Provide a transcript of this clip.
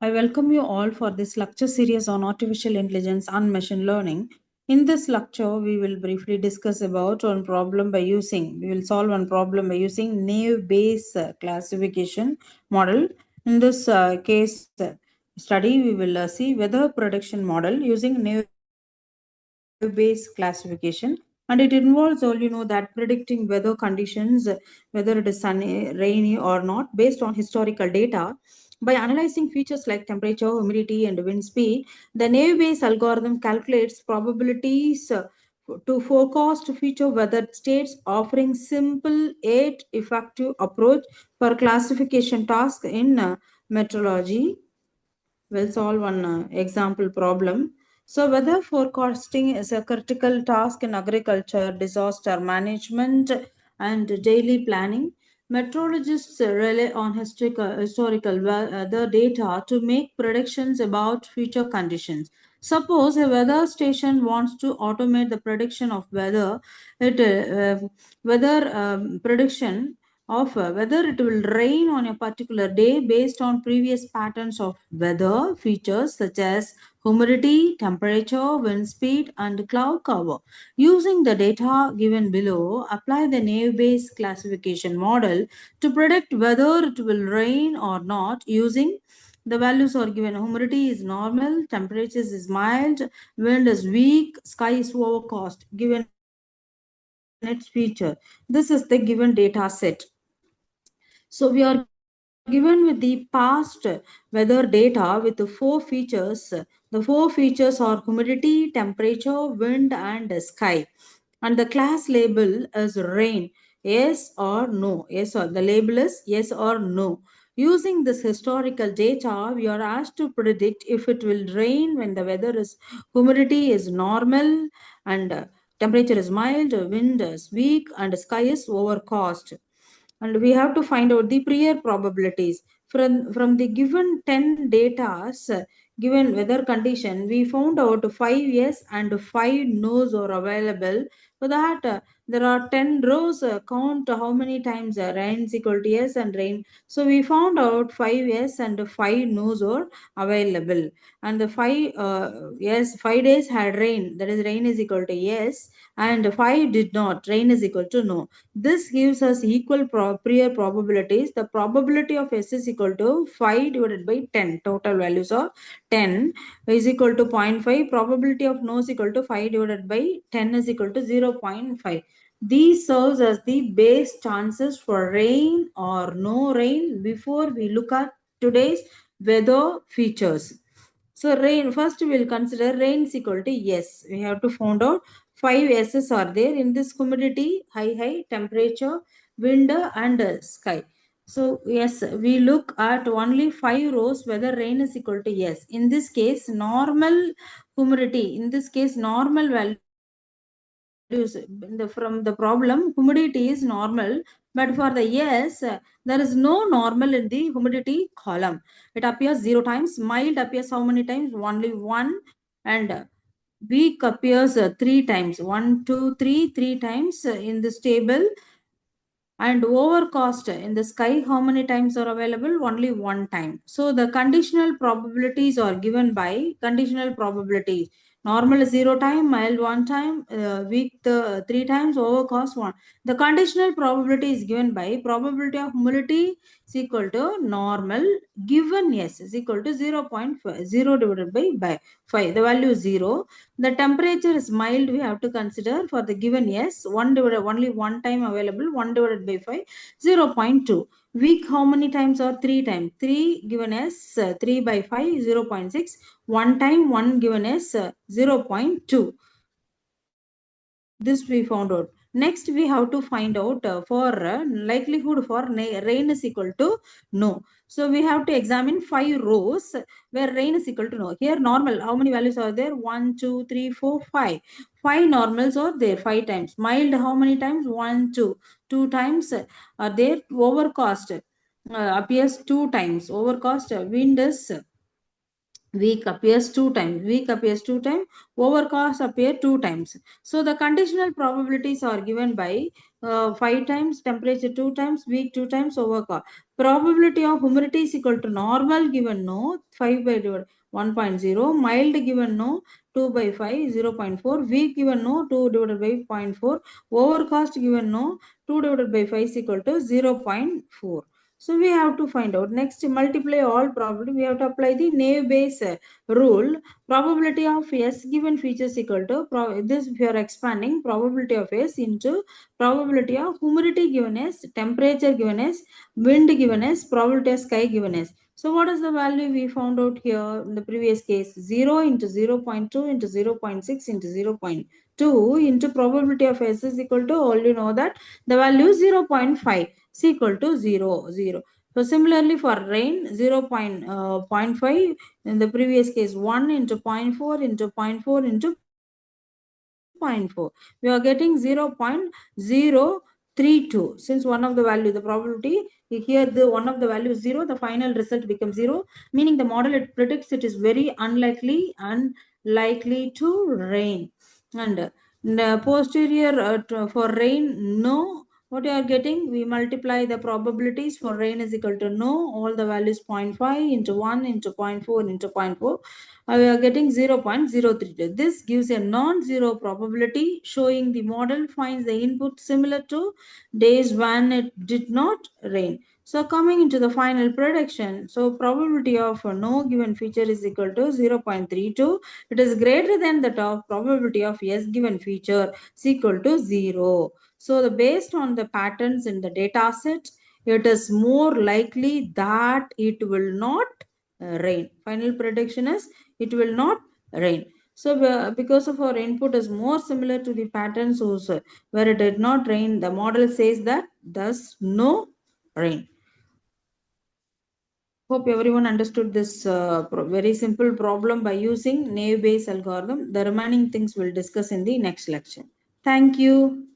I welcome you all for this lecture series on artificial intelligence and machine learning. In this lecture, we will briefly discuss about we will solve one problem by using Naïve-based classification model. In this case study, we will see weather prediction model using Naïve-based classification. And it involves all that predicting weather conditions, whether it is sunny, rainy or not, based on historical data. By analyzing features like temperature, humidity, and wind speed, the Naïve-based algorithm calculates probabilities to forecast future weather states, offering simple yet effective approach for classification tasks in meteorology. We'll solve one example problem. So, weather forecasting is a critical task in agriculture, disaster management, and daily planning. Meteorologists rely on historical weather data to make predictions about future conditions. Suppose a weather station wants to automate the prediction of weather prediction of whether it will rain on a particular day based on previous patterns of weather features such as humidity, temperature, wind speed, and cloud cover. Using the data given below, apply the Naïve-based classification model to predict whether it will rain or not using the values are given. Humidity is normal, temperature is mild, wind is weak, sky is overcast. Given its feature. This is the given data set. So we are given with the past weather data with the four features. The four features are humidity, temperature, wind, and sky. And the class label is rain. Yes or no? Yes or the label is yes or no. Using this historical data, we are asked to predict if it will rain when the weather is humidity is normal and temperature is mild, wind is weak, and sky is overcast. And we have to find out the prior probabilities from the given 10 datas, given weather condition. We found out 5 yes and 5 no's are available. For that, there are 10 rows. Count how many times rain is equal to yes and rain. So we found out 5 yes and 5 no's are available. And the 5 days had rain, that is rain is equal to yes, and 5 did not, rain is equal to no. This gives us equal prior probabilities. The probability of S is equal to 5 divided by 10. Total values are 10 is equal to 0.5. Probability of no is equal to 5 divided by 10 is equal to 0.5. These serves as the base chances for rain or no rain before we look at today's weather features. So rain, first we will consider rain is equal to yes. We have to find out 5 S's are there in this humidity, high, temperature, wind, and sky. So yes, we look at only 5 rows whether rain is equal to yes. In this case, normal humidity, in this case, normal values from the problem, humidity is normal, but for the yes, there is no normal in the humidity column. It appears 0 times. Mild appears how many times? Only 1. And weak appears 3 times. 1, 2, 3, 3 times in this table. And overcast in the sky, how many times are available? Only 1 time. So the conditional probabilities are given by conditional probabilities. Normal is 0 time, mild 1 time, weak 3 times, overcast 1. The conditional probability is given by probability of humidity is equal to normal given yes is equal to 0.5, 0 divided by 5. The value is 0. The temperature is mild, we have to consider for the given yes, 1 divided, only 1 time available, 1 divided by 5, 0.2. Weak, how many times are 3 times? 3 given as 3 by 5, 0.6. 1 time, 1 given as 0.2. This we found out. Next, we have to find out for likelihood for rain is equal to no. So we have to examine 5 rows where rain is equal to no. Here normal, how many values are there? 1, 2, 3, 4, 5. 5 normals are there 5 times. Mild, how many times? 1, 2. 2 times are there. Overcast appears 2 times. Overcast wind is weak appears 2 times, weak appears 2 times, overcast appear 2 times. So the conditional probabilities are given by 5 times, temperature 2 times, weak 2 times, overcast. Probability of humidity is equal to normal given no, 5 by 1.0, mild given no, 2 by 5, 0.4, weak given no, 2 divided by 0.4, overcast given no, 2 divided by 5 is equal to 0.4. So we have to find out. Next, multiply all probability. We have to apply the naive Bayes rule. Probability of S given features equal to this. If you are expanding probability of S into probability of humidity given as, temperature given as, wind given as, probability of sky given as. So what is the value we found out here in the previous case? 0 into 0.2 into 0.6 into 0.2 into probability of S is equal to, all you know that the value is 0.5 is equal to 0. So similarly for rain, 0.5 in the previous case, 1 into 0.4 into 0.4 into 0.4. We are getting 0.032. Since one of the value, the probability here, the one of the value is 0, the final result becomes 0, meaning the model it predicts it is very unlikely and likely to rain. And the posterior for rain, no. What you are getting, we multiply the probabilities for rain is equal to no, all the values 0.5 into 1 into 0.4 into 0.4. We are getting 0.032. This gives a non-zero probability, showing the model finds the input similar to days when it did not rain. So coming into the final prediction, so probability of no given feature is equal to 0.32. It is greater than the top probability of yes given feature is equal to 0. So based on the patterns in the data set, it is more likely that it will not rain. Final prediction is it will not rain. So because of our input is more similar to the patterns where it did not rain, the model says that thus no rain. Hope everyone understood this very simple problem by using Naive Bayes algorithm. The remaining things we'll discuss in the next lecture. Thank you.